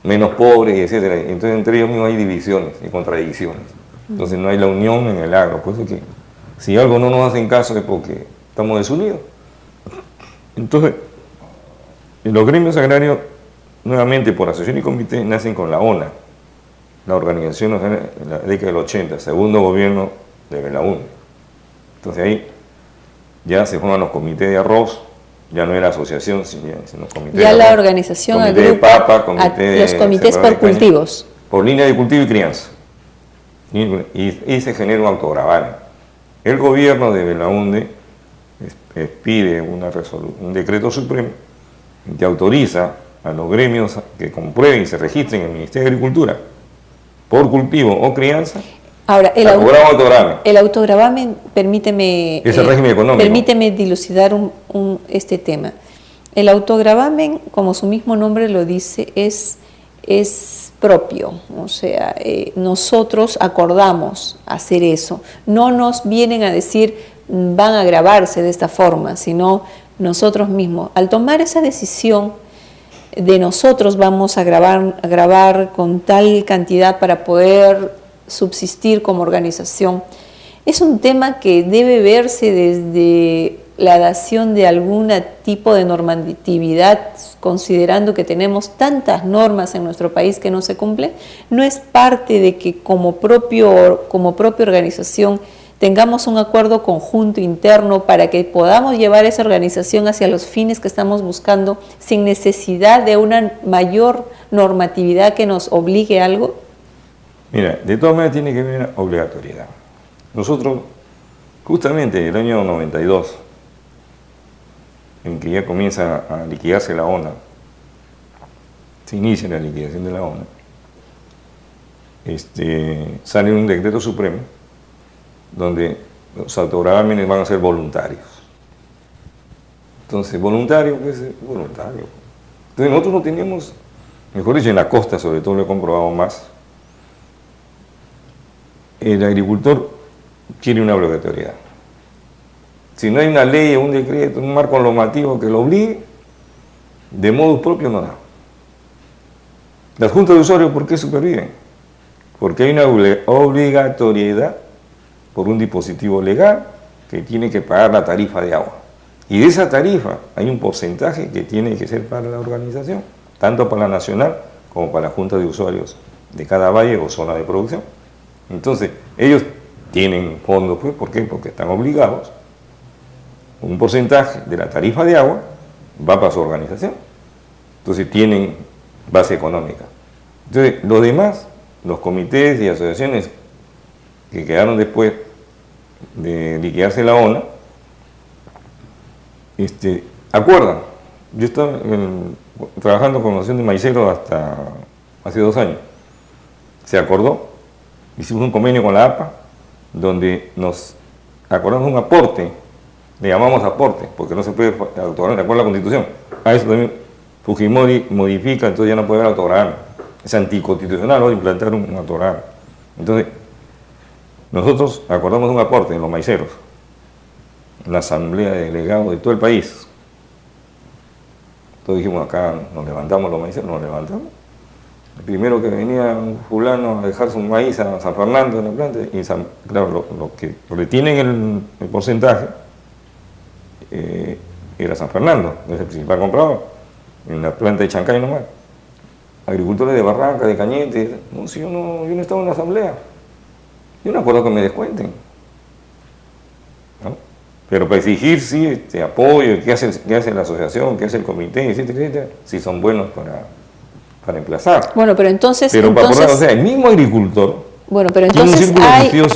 menos pobres, etc. Entonces entre ellos mismos hay divisiones y contradicciones. Entonces no hay la unión en el agro. Por eso que si algo no nos hacen caso es porque estamos desunidos. Entonces, los gremios agrarios, nuevamente por asociación y comité, nacen con la ONA, la organización en la década del 80, segundo gobierno de Belaúnde. Entonces ahí ya se forman los comités de arroz, ya no era asociación, sino comité ya de la arroz, organización comité de papa, comité los comités por cultivos. Por línea de cultivo y crianza. Y se genera un autogravamen. El gobierno de Belaúnde pide un decreto supremo que autoriza a los gremios que comprueben y se registren en el Ministerio de Agricultura por cultivo o crianza. Ahora, el autogravamen, permíteme, es el régimen económico. Permíteme dilucidar este tema. El autogravamen, como su mismo nombre lo dice, es propio, o sea, nosotros acordamos hacer eso. No nos vienen a decir van a grabarse de esta forma, sino nosotros mismos. Al tomar esa decisión de nosotros vamos a grabar con tal cantidad para poder subsistir como organización, es un tema que debe verse desde la dación de algún tipo de normatividad, considerando que tenemos tantas normas en nuestro país que no se cumplen. No es parte de que como propia organización tengamos un acuerdo conjunto interno para que podamos llevar esa organización hacia los fines que estamos buscando sin necesidad de una mayor normatividad que nos obligue a algo. Mira, de todas maneras tiene que haber obligatoriedad. Nosotros, justamente en el año 92, en que ya comienza a liquidarse la ONA, se inicia la liquidación de la ONA, sale un decreto supremo donde los autogravámenes van a ser voluntarios. Entonces, voluntario, pues voluntario. Entonces nosotros no teníamos, mejor dicho, en la costa sobre todo lo he comprobado más, el agricultor quiere una obligatoriedad. Si no hay una ley, un decreto, un marco normativo que lo obligue, de modo propio no da. Las juntas de usuarios, ¿por qué superviven? Porque hay una obligatoriedad por un dispositivo legal que tiene que pagar la tarifa de agua. Y de esa tarifa hay un porcentaje que tiene que ser para la organización, tanto para la nacional como para la junta de usuarios de cada valle o zona de producción. Entonces, ellos tienen fondos, pues, ¿por qué? Porque están obligados. Un porcentaje de la tarifa de agua va para su organización. Entonces, tienen base económica. Entonces, lo demás los comités y asociaciones que quedaron después de liquidarse la ONA, acuerdan. Yo estaba trabajando con la Asociación de Maiceros hasta hace 2 años. Se acordó, hicimos un convenio con la APA, donde nos acordamos un aporte, le llamamos aporte, porque no se puede autograma de acuerdo a la Constitución. A eso también Fujimori modifica, entonces ya no puede haber autograma. Es anticonstitucional hoy implantar un autograma. Entonces, nosotros acordamos un aporte en los maiceros, en la asamblea de delegados de todo el país. Entonces dijimos, acá nos levantamos los maiceros, nos levantamos. El primero que venía un fulano a dejar su maíz a San Fernando en la planta, y claro, lo que retienen el porcentaje era San Fernando, es el principal comprador, en la planta de Chancay nomás. Agricultores de Barranca, de Cañete, no, si yo no estaba en la asamblea, yo no acuerdo que me descuenten, ¿no? Pero para exigir, sí, apoyo, qué hace la asociación, qué hace el comité, etcétera, etcétera, si son buenos para emplazar. Bueno, pero entonces... Para acordar, o sea, el mismo agricultor... Bueno, pero entonces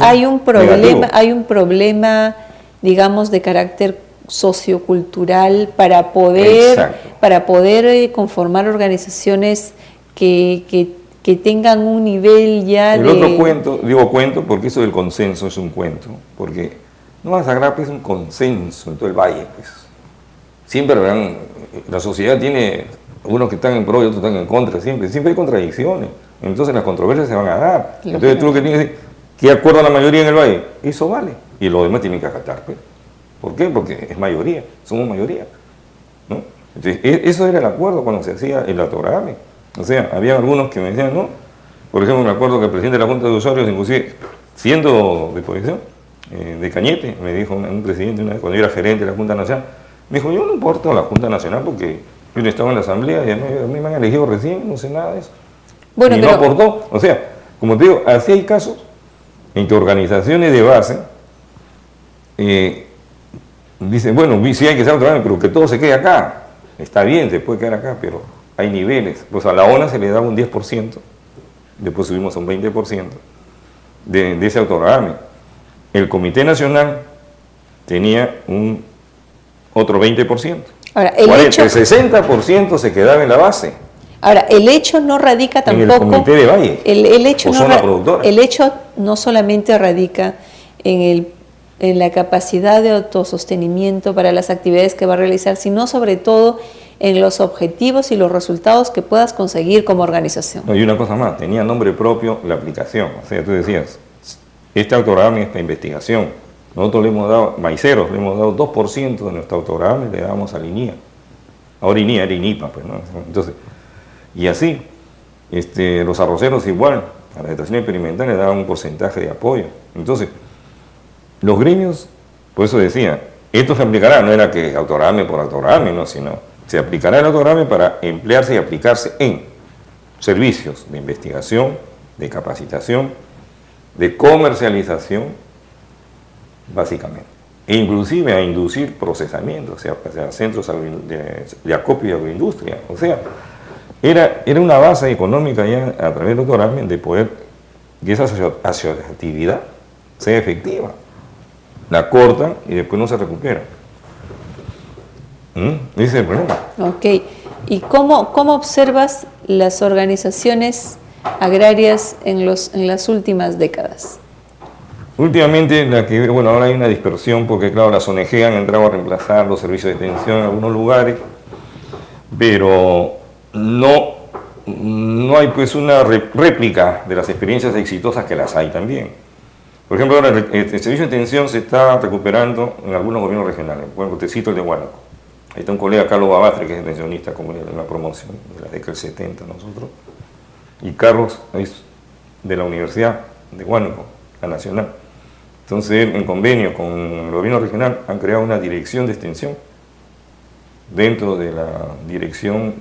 hay un problema, digamos, de carácter sociocultural para poder conformar organizaciones que tengan un nivel ya el otro cuento, digo cuento porque eso del consenso es un cuento, porque Nueva Sagrapa es un consenso en todo el valle, pues. Siempre la sociedad tiene unos que están en pro y otros están en contra, siempre hay contradicciones, entonces las controversias se van a dar. Entonces tú lo que tienes que decir, ¿qué acuerda la mayoría en el valle? Eso vale, y los demás tienen que acatar, pues. ¿Por qué? Porque es mayoría, somos mayoría, ¿no? Entonces, eso era el acuerdo cuando se hacía el autograma. O sea, había algunos que me decían, no. Por ejemplo, me acuerdo que el presidente de la Junta de Usuarios, inclusive siendo de posición, de Cañete, me dijo un presidente una vez, cuando yo era gerente de la Junta Nacional, me dijo, yo no importo la Junta Nacional porque yo no estaba en la asamblea y a mí me han elegido recién, no sé nada de eso. Bueno, y no aportó. O sea, como te digo, así hay casos en que organizaciones de base dicen, bueno, sí hay que hacer otra vez, pero que todo se quede acá. Está bien, se puede quedar acá, pero hay niveles. Pues a la ONA se le daba un 10%, después subimos a un 20% de ese autograma. El Comité Nacional tenía un otro 20%. Ahora, el 60% se quedaba en la base. Ahora, el hecho no radica tampoco... En el Comité de Valle, el hecho no solamente radica en la capacidad de autosostenimiento para las actividades que va a realizar, sino sobre todo en los objetivos y los resultados que puedas conseguir como organización. No, y una cosa más, tenía nombre propio la aplicación. O sea, tú decías, este autograma, esta investigación, nosotros le hemos dado, maiceros, le hemos dado 2% de nuestro autograma y le damos a la INIA. Ahora INIA era INIPA, pues, ¿no? Entonces, y así, los arroceros igual, a la estación experimental le daban un porcentaje de apoyo. Entonces, los gremios, por eso decía, esto se aplicará, no era que autograme por autograme, no, sino se aplicará el autograma para emplearse y aplicarse en servicios de investigación, de capacitación, de comercialización, básicamente, e inclusive a inducir procesamiento, o sea centros de acopio y agroindustria. O sea, era una base económica ya a través del autograma de poder que esa asociatividad sea efectiva. La cortan y después no se recupera. Ese es el problema. Ok. ¿Y cómo observas las organizaciones agrarias en las últimas décadas? Últimamente, ahora hay una dispersión porque, claro, las ONG han entrado a reemplazar los servicios de extensión en algunos lugares, pero no hay pues una réplica de las experiencias exitosas que las hay también. Por ejemplo, ahora el servicio de extensión se está recuperando en algunos gobiernos regionales. Bueno, te cito el de Huánuco. Ahí está un colega, Carlos Babastre, que es pensionista como en la promoción de la década del 70 nosotros. Y Carlos es de la Universidad de Huánuco, la Nacional. Entonces, en convenio con el gobierno regional, han creado una dirección de extensión dentro de la dirección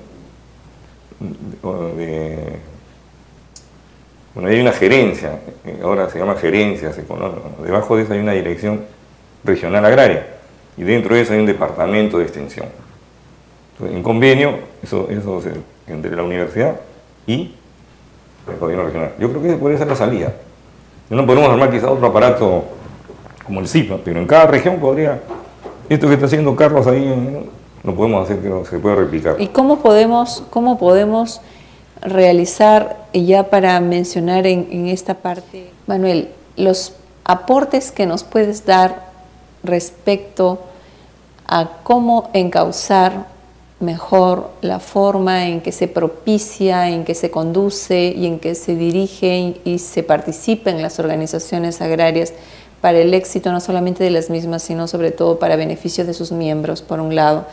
hay una gerencia, ahora se llama gerencias económicas. Debajo de eso hay una dirección regional agraria y dentro de eso hay un departamento de extensión. Entonces, en convenio, eso entre la universidad y del gobierno regional. Yo creo que esa podría ser la salida. No podemos armar quizás otro aparato como el CIPA, pero en cada región podría, esto que está haciendo Carlos ahí, lo podemos hacer, que se puede replicar. ¿Y cómo podemos realizar, ya para mencionar en esta parte, Manuel, los aportes que nos puedes dar respecto a cómo encauzar mejor la forma en que se propicia, en que se conduce y en que se dirige y se participa en las organizaciones agrarias para el éxito no solamente de las mismas, sino sobre todo para beneficio de sus miembros, por un lado,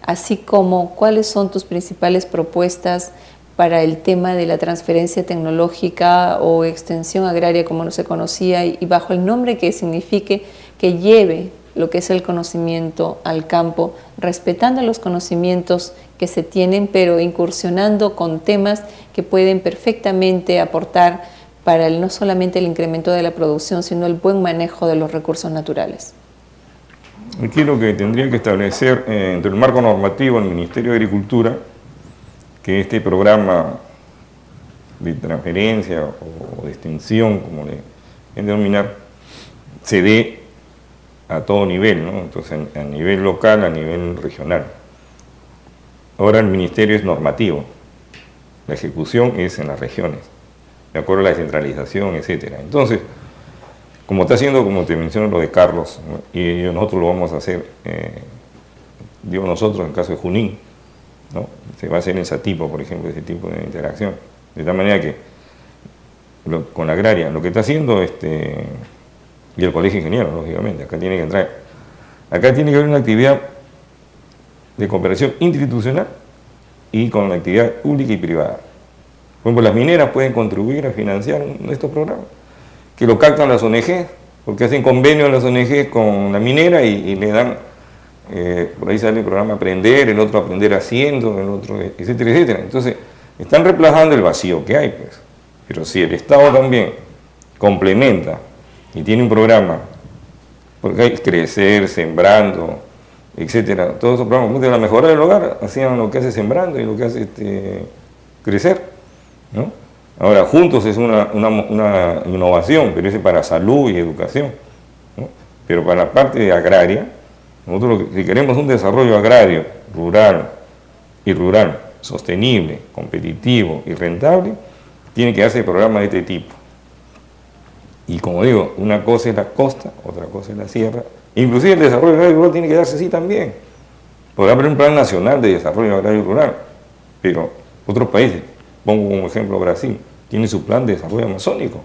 así como cuáles son tus principales propuestas para el tema de la transferencia tecnológica o extensión agraria, como no se conocía, y bajo el nombre que signifique, que lleve lo que es el conocimiento al campo, respetando los conocimientos que se tienen, pero incursionando con temas que pueden perfectamente aportar para no solamente el incremento de la producción, sino el buen manejo de los recursos naturales. Aquí lo que tendría que establecer entre el marco normativo del Ministerio de Agricultura, que este programa de transferencia o de extensión, como le denominar, se dé a todo nivel, ¿no? Entonces, a nivel local, a nivel regional. Ahora el ministerio es normativo, la ejecución es en las regiones, de acuerdo a la descentralización, etc. Entonces, como está haciendo, como te menciono, lo de Carlos, ¿no? Y nosotros lo vamos a hacer, digo nosotros, en el caso de Junín, ¿no? Se va a hacer en Satipo, por ejemplo, ese tipo de interacción. De tal manera que, con la agraria, lo que está haciendo y el colegio de ingenieros, lógicamente, acá tiene que entrar. Acá tiene que haber una actividad de cooperación institucional y con la actividad pública y privada. Por ejemplo, las mineras pueden contribuir a financiar estos programas, que lo captan las ONG, porque hacen convenios las ONG con la minera y le dan, por ahí sale el programa Aprender, el otro Aprender Haciendo, el otro, etcétera, etcétera. Entonces, están reemplazando el vacío que hay, pues. Pero si el Estado también complementa y tiene un programa, porque hay que crecer, sembrando, etcétera, todos esos programas de la mejora del hogar hacían lo que hace sembrando y lo que hace crecer, ¿no? Ahora, juntos es una innovación, pero ese es para salud y educación, ¿no? Pero para la parte agraria, nosotros si queremos un desarrollo agrario, rural, sostenible, competitivo y rentable, tiene que darse programas de este tipo. Y como digo, una cosa es la costa, otra cosa es la sierra. Inclusive el desarrollo agrario y rural tiene que darse así también. Podrá haber un plan nacional de desarrollo agrario y rural, pero otros países, pongo como ejemplo Brasil, tiene su plan de desarrollo amazónico.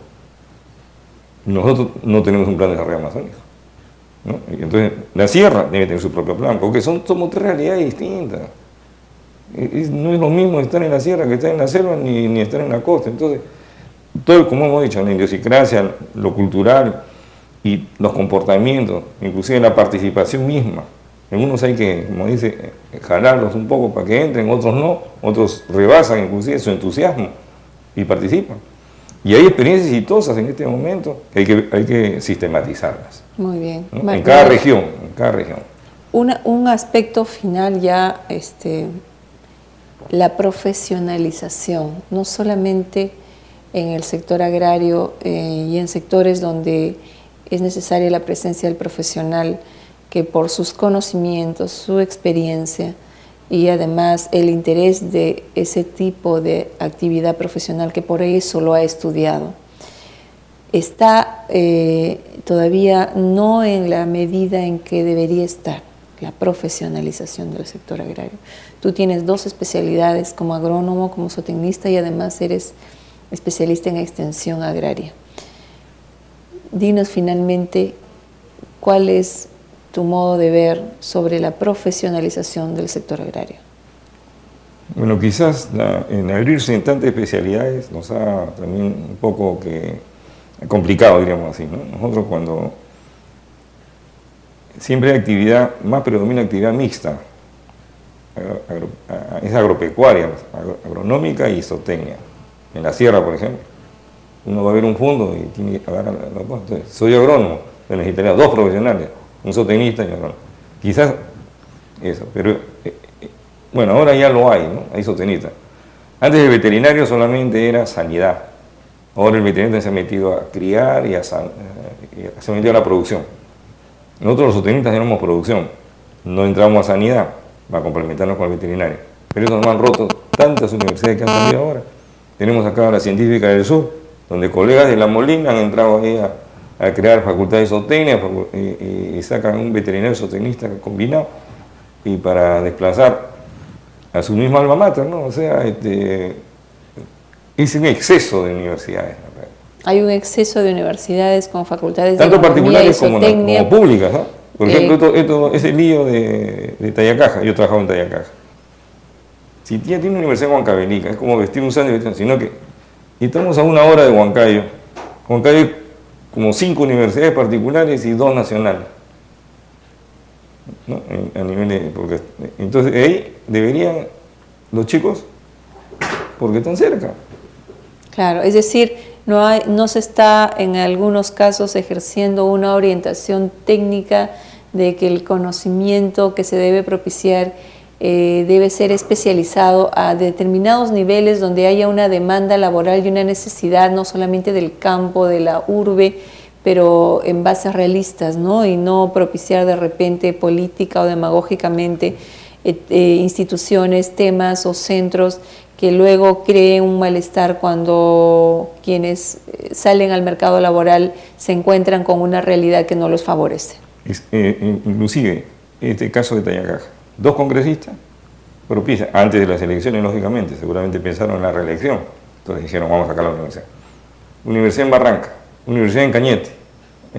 Nosotros no tenemos un plan de desarrollo amazónico, ¿no? Y entonces la sierra debe tener su propio plan, porque somos tres realidades distintas. No es lo mismo estar en la sierra que estar en la selva, ni estar en la costa. Entonces, todo, como hemos dicho, la idiosincrasia, lo cultural y los comportamientos, inclusive la participación misma. Algunos hay que, como dice, jalarlos un poco para que entren, otros no, otros rebasan inclusive su entusiasmo y participan. Y hay experiencias exitosas en este momento que hay que sistematizarlas. Muy bien. ¿No? En cada región, Un aspecto final ya, la profesionalización, no solamente en el sector agrario y en sectores donde es necesaria la presencia del profesional que por sus conocimientos, su experiencia y además el interés de ese tipo de actividad profesional que por eso lo ha estudiado, está todavía no en la medida en que debería estar la profesionalización del sector agrario. Tú tienes 2 especialidades como agrónomo, como zootecnista y además eres especialista en extensión agraria. Dinos finalmente cuál es tu modo de ver sobre la profesionalización del sector agrario. Bueno, quizás en abrirse en tantas especialidades nos ha también un poco complicado, diríamos así, ¿no? Nosotros cuando siempre hay actividad, más predomina actividad mixta, es agropecuaria, agronómica y zootecnia. En la sierra, por ejemplo, uno va a ver un fondo y tiene que agarrar la cosa. Entonces, soy agrónomo, pero necesitaría 2 profesionales, un zootecnista y un agrónomo. Quizás eso, pero bueno, ahora ya lo hay, ¿no? Hay zootecnistas. Antes el veterinario solamente era sanidad. Ahora el veterinario se ha metido a criar y se ha metido a la producción. Nosotros los zootecnistas tenemos producción, no entramos a sanidad para complementarnos con el veterinario. Pero eso nos han roto tantas universidades que han salido ahora. Tenemos acá la Científica del Sur, donde colegas de La Molina han entrado ahí a crear facultades de zootecnia y sacan un veterinario zootecnista combinado y para desplazar a su misma alma mater, ¿no? O sea, es un exceso de universidades. Hay un exceso de universidades con facultades tanto de particulares como públicas, ¿no? Por ejemplo, ese lío de Tayacaja, yo he trabajado en Tayacaja. Si tiene una universidad en Huancavelica, es como vestir un sándwich, sino que estamos a 1 hora de Huancayo. Huancayo hay como 5 universidades particulares y 2 nacionales, ¿no? A nivel porque entonces ahí deberían los chicos, porque están cerca. Claro, es decir, no se está en algunos casos ejerciendo una orientación técnica de que el conocimiento que se debe propiciar debe ser especializado a determinados niveles donde haya una demanda laboral y una necesidad no solamente del campo, de la urbe, pero en bases realistas, ¿no? Y no propiciar de repente política o demagógicamente instituciones, temas o centros que luego creen un malestar cuando quienes salen al mercado laboral se encuentran con una realidad que no los favorece. Inclusive, este caso de Tayacaja, 2 congresistas propician, antes de las elecciones, lógicamente, seguramente pensaron en la reelección, entonces dijeron, vamos a sacar la universidad. Universidad en Barranca, universidad en Cañete,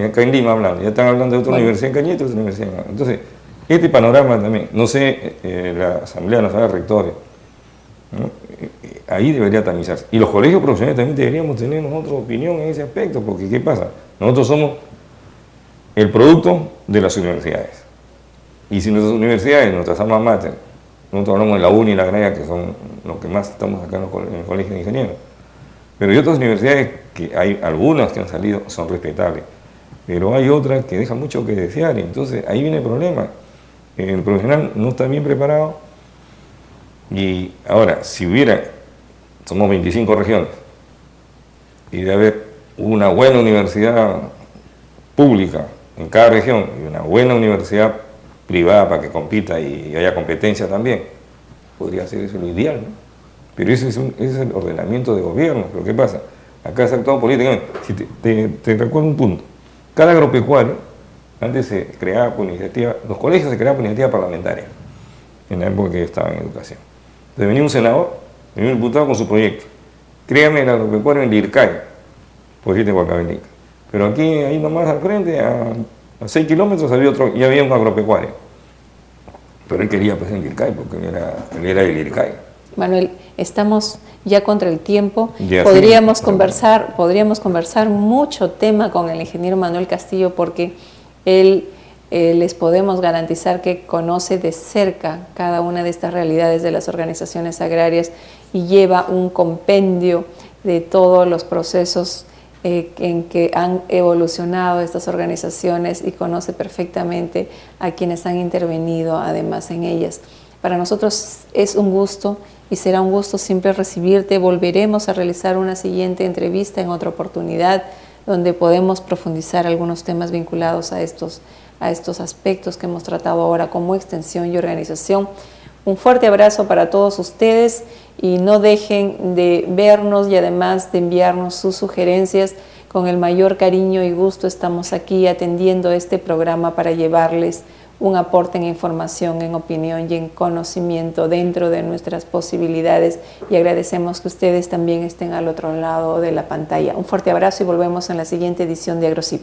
acá en Lima hablando, ya están hablando de otra universidad en Cañete, otra universidad en... Entonces, este panorama también, no sé, la Asamblea Nacional de Rectores, ¿no? Ahí debería tamizarse. Y los colegios profesionales también deberíamos tener nosotros opinión en ese aspecto, porque ¿qué pasa? Nosotros somos el producto de las universidades. Y si nuestras universidades, nuestras alma mater, nosotros hablamos de la UNI y la Agraria, que son los que más estamos acá en el colegio de ingenieros, pero hay otras universidades, que hay algunas que han salido, son respetables, pero hay otras que dejan mucho que desear, y entonces ahí viene el problema. El profesional no está bien preparado, y ahora, si somos 25 regiones, y debe haber una buena universidad pública en cada región, y una buena universidad privada para que compita y haya competencia también, podría ser eso lo ideal, ¿no? Pero ese es el ordenamiento de gobierno. Pero ¿qué pasa? Acá se ha actuado políticamente. Si te recuerdo un punto. Cada agropecuario, antes se creaba por iniciativa, los colegios se creaban por iniciativa parlamentaria, en la época que yo estaba en educación. Entonces venía un senador, venía un diputado con su proyecto. Créame el agropecuario en Lircay, por decirte Huancavelica. Pero aquí, ahí nomás al frente, a 6 kilómetros ya había un agropecuario. Pero él quería pues en Lircay, porque él era de Lircay. Manuel, estamos ya contra el tiempo. Podríamos conversar mucho tema con el ingeniero Manuel Castillo, porque él les podemos garantizar que conoce de cerca cada una de estas realidades de las organizaciones agrarias y lleva un compendio de todos los procesos en que han evolucionado estas organizaciones y conoce perfectamente a quienes han intervenido además en ellas. Para nosotros es un gusto y será un gusto siempre recibirte. Volveremos a realizar una siguiente entrevista en otra oportunidad donde podemos profundizar algunos temas vinculados a estos aspectos que hemos tratado ahora como extensión y organización. Un fuerte abrazo para todos ustedes y no dejen de vernos y además de enviarnos sus sugerencias. Con el mayor cariño y gusto estamos aquí atendiendo este programa para llevarles un aporte en información, en opinión y en conocimiento dentro de nuestras posibilidades, y agradecemos que ustedes también estén al otro lado de la pantalla. Un fuerte abrazo y volvemos en la siguiente edición de AgroZip.